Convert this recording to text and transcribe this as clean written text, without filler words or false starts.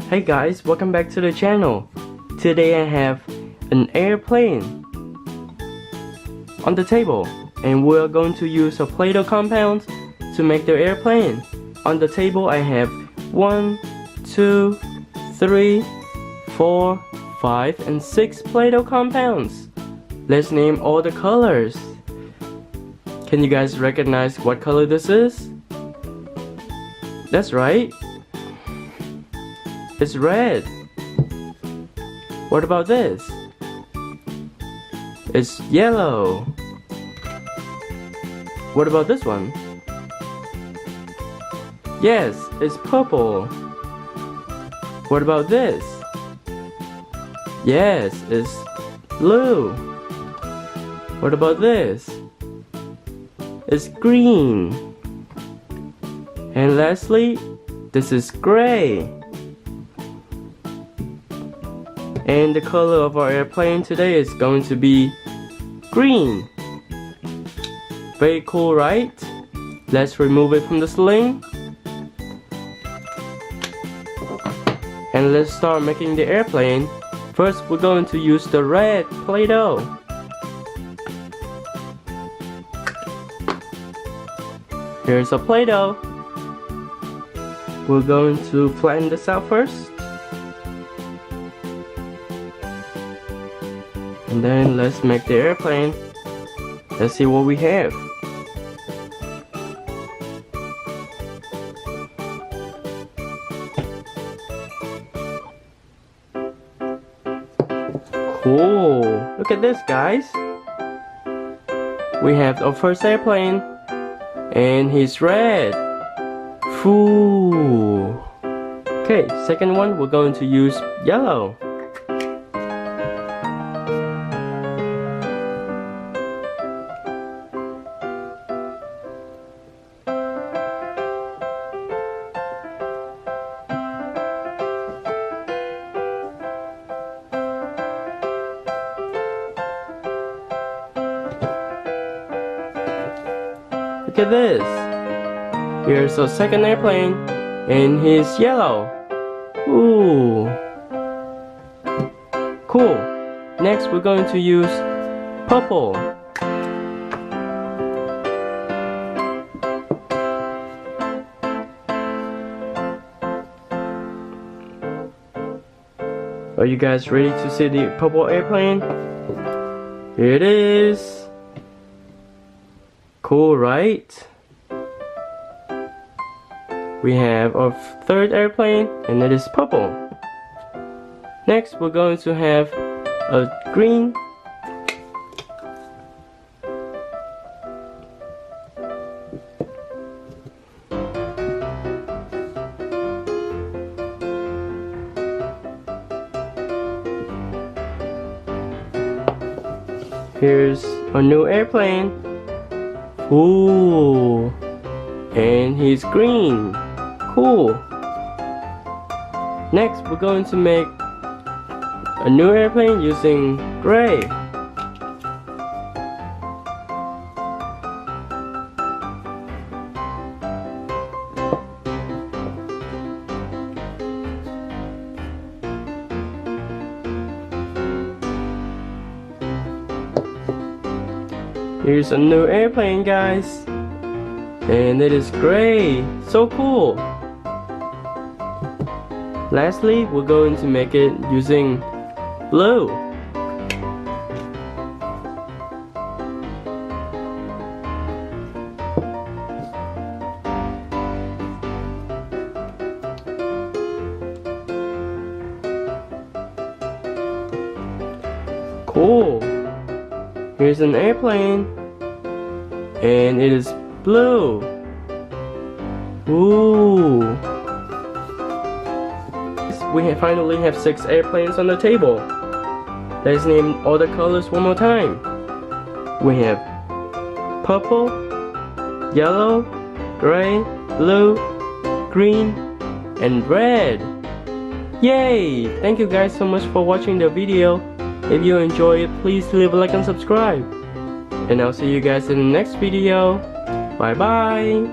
Hey guys, welcome back to the channel. Today I have an airplane on the table and we're going to use a Play-doh compound to make the airplane. On the table I have 1, 2, 3, 4, 5 and 6 Play-doh compounds. Let's name all the colors. Can you guys recognize what color this is? That's right. It's red. What about this? It's yellow. What about this one? Yes, it's purple. What about this? Yes, it's blue. What about this? It's green. And lastly, this is gray. And the color of our airplane today is going to be green. Very cool, right? Let's remove it from the sling. And let's start making the airplane. First, we're going to use the red Play-doh. Here's a Play-doh. We're going to flatten this out first. And then let's make the airplane. Let's see what we have. Cool! Look at this, guys. We have our first airplane. And he's red. Ooh. Okay, second one we're going to use yellow. Look at this. Here's our second airplane, and he's yellow. Ooh. Cool. Next, we're going to use purple. Are you guys ready to see the purple airplane? Here it is. Cool, right? We have our third airplane, and it is purple. Next, we're going to have a green. Here's a new airplane. Ooh, and he's green. Cool. Next, we're going to make a new airplane using gray. Here's a new airplane, guys. And it is gray. So cool. Lastly, we're going to make it using blue. Cool. Here's an airplane. And it is blue. Ooh. We finally have 6 airplanes on the table. Let's name all the colors one more time. We have purple, yellow, gray, blue, green, and red. Yay! Thank you guys so much for watching the video. If you enjoy it, please leave a like and subscribe. And I'll see you guys in the next video. Bye bye!